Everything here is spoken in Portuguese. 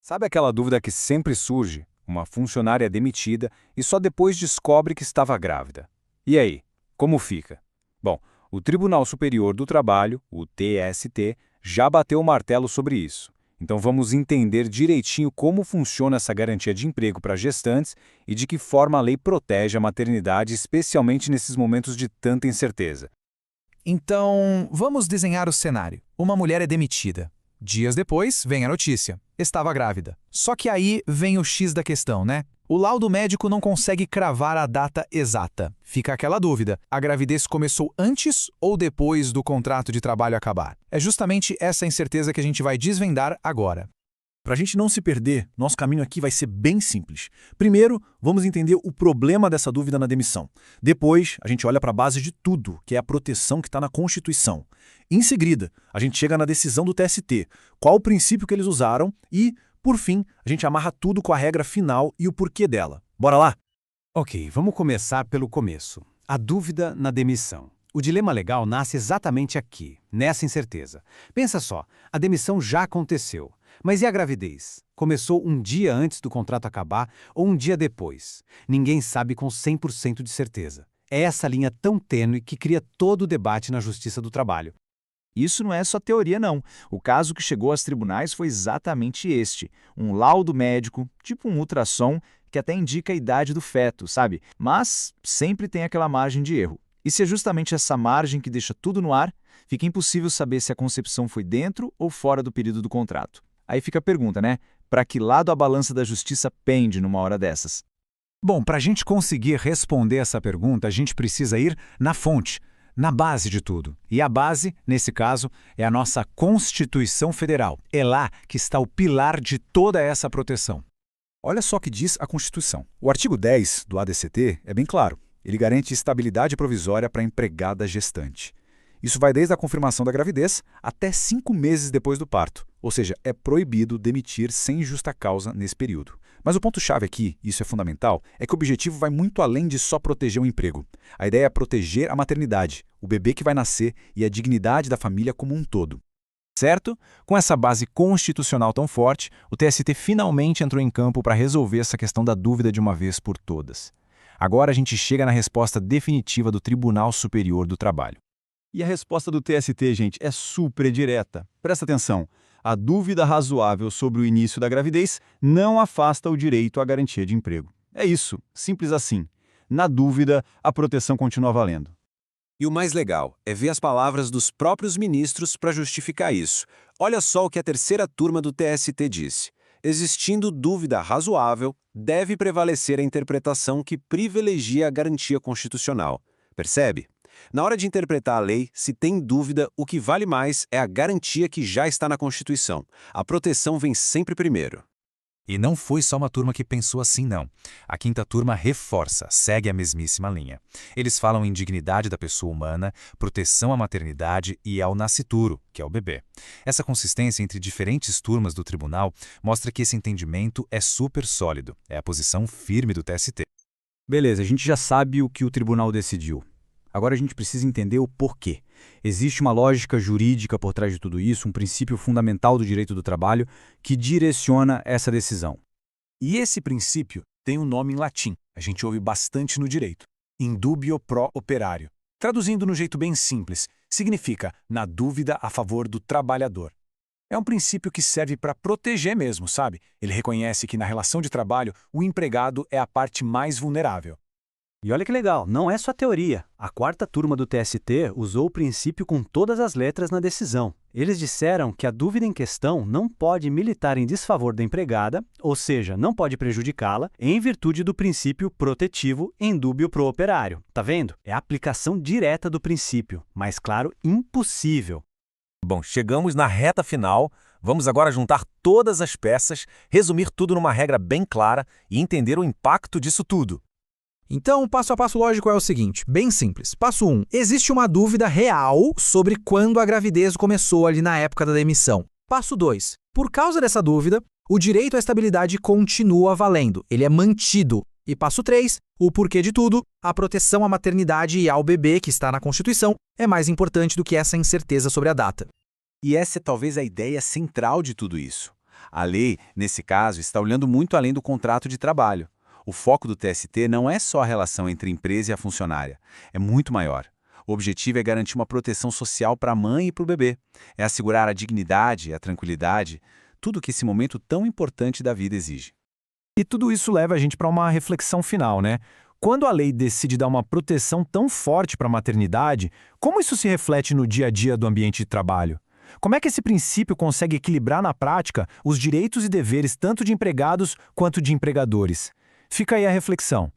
Sabe aquela dúvida que sempre surge? Uma funcionária é demitida e só depois descobre que estava grávida. E aí, como fica? Bom, o Tribunal Superior do Trabalho, o TST, já bateu o martelo sobre isso. Então vamos entender direitinho como funciona essa garantia de emprego para gestantes e de que forma a lei protege a maternidade, especialmente nesses momentos de tanta incerteza. Então, vamos desenhar o cenário. Uma mulher é demitida. Dias depois, vem a notícia. Estava grávida. Só que aí vem o X da questão, né? O laudo médico não consegue cravar a data exata. Fica aquela dúvida: a gravidez começou antes ou depois do contrato de trabalho acabar? É justamente essa incerteza que a gente vai desvendar agora. Para a gente não se perder, nosso caminho aqui vai ser bem simples. Primeiro, vamos entender o problema dessa dúvida na demissão. Depois, a gente olha para a base de tudo, que é a proteção que está na Constituição. Em seguida, a gente chega na decisão do TST, qual o princípio que eles usaram e, por fim, a gente amarra tudo com a regra final e o porquê dela. Bora lá? Ok, vamos começar pelo começo. A dúvida na demissão. O dilema legal nasce exatamente aqui, nessa incerteza. Pensa só, a demissão já aconteceu. Mas e a gravidez? Começou um dia antes do contrato acabar ou um dia depois? Ninguém sabe com 100% de certeza. É essa linha tão tênue que cria todo o debate na Justiça do Trabalho. Isso não é só teoria, não. O caso que chegou aos tribunais foi exatamente este. Um laudo médico, tipo um ultrassom, que até indica a idade do feto, sabe? Mas sempre tem aquela margem de erro. E se é justamente essa margem que deixa tudo no ar, fica impossível saber se a concepção foi dentro ou fora do período do contrato. Aí fica a pergunta, né? Para que lado a balança da justiça pende numa hora dessas? Bom, para a gente conseguir responder essa pergunta, a gente precisa ir na fonte, na base de tudo. E a base, nesse caso, é a nossa Constituição Federal. É lá que está o pilar de toda essa proteção. Olha só o que diz a Constituição. O artigo 10 do ADCT é bem claro. Ele garante estabilidade provisória para a empregada gestante. Isso vai desde a confirmação da gravidez até 5 meses depois do parto. Ou seja, é proibido demitir sem justa causa nesse período. Mas o ponto-chave aqui, e isso é fundamental, é que o objetivo vai muito além de só proteger o emprego. A ideia é proteger a maternidade, o bebê que vai nascer e a dignidade da família como um todo. Certo? Com essa base constitucional tão forte, o TST finalmente entrou em campo para resolver essa questão da dúvida de uma vez por todas. Agora a gente chega na resposta definitiva do Tribunal Superior do Trabalho. E a resposta do TST, gente, é super direta. Presta atenção. A dúvida razoável sobre o início da gravidez não afasta o direito à garantia de emprego. É isso, simples assim. Na dúvida, a proteção continua valendo. E o mais legal é ver as palavras dos próprios ministros para justificar isso. Olha só o que a terceira turma do TST disse. Existindo dúvida razoável, deve prevalecer a interpretação que privilegia a garantia constitucional. Percebe? Na hora de interpretar a lei, se tem dúvida, o que vale mais é a garantia que já está na Constituição. A proteção vem sempre primeiro. E não foi só uma turma que pensou assim, não. A quinta turma reforça, segue a mesmíssima linha. Eles falam em dignidade da pessoa humana, proteção à maternidade e ao nascituro, que é o bebê. Essa consistência entre diferentes turmas do tribunal mostra que esse entendimento é super sólido. É a posição firme do TST. Beleza, a gente já sabe o que o tribunal decidiu. Agora a gente precisa entender o porquê. Existe uma lógica jurídica por trás de tudo isso, um princípio fundamental do direito do trabalho que direciona essa decisão. E esse princípio tem um nome em latim. A gente ouve bastante no direito. In dubio pro operario. Traduzindo no jeito bem simples, significa na dúvida a favor do trabalhador. É um princípio que serve para proteger mesmo, sabe? Ele reconhece que na relação de trabalho, o empregado é a parte mais vulnerável. E olha que legal, não é só teoria. A quarta turma do TST usou o princípio com todas as letras na decisão. Eles disseram que a dúvida em questão não pode militar em desfavor da empregada, ou seja, não pode prejudicá-la, em virtude do princípio protetivo in dubio pro operario. Tá vendo? É a aplicação direta do princípio, mas claro, impossível. Bom, chegamos na reta final. Vamos agora juntar todas as peças, resumir tudo numa regra bem clara e entender o impacto disso tudo. Então, o passo a passo lógico é o seguinte, bem simples. Passo 1. Existe uma dúvida real sobre quando a gravidez começou ali na época da demissão. Passo 2. Por causa dessa dúvida, o direito à estabilidade continua valendo. Ele é mantido. E passo 3. O porquê de tudo, a proteção à maternidade e ao bebê que está na Constituição é mais importante do que essa incerteza sobre a data. E essa é talvez a ideia central de tudo isso. A lei, nesse caso, está olhando muito além do contrato de trabalho. O foco do TST não é só a relação entre a empresa e a funcionária, é muito maior. O objetivo é garantir uma proteção social para a mãe e para o bebê. É assegurar a dignidade, a tranquilidade, tudo que esse momento tão importante da vida exige. E tudo isso leva a gente para uma reflexão final, né? Quando a lei decide dar uma proteção tão forte para a maternidade, como isso se reflete no dia a dia do ambiente de trabalho? Como é que esse princípio consegue equilibrar na prática os direitos e deveres tanto de empregados quanto de empregadores? Fica aí a reflexão.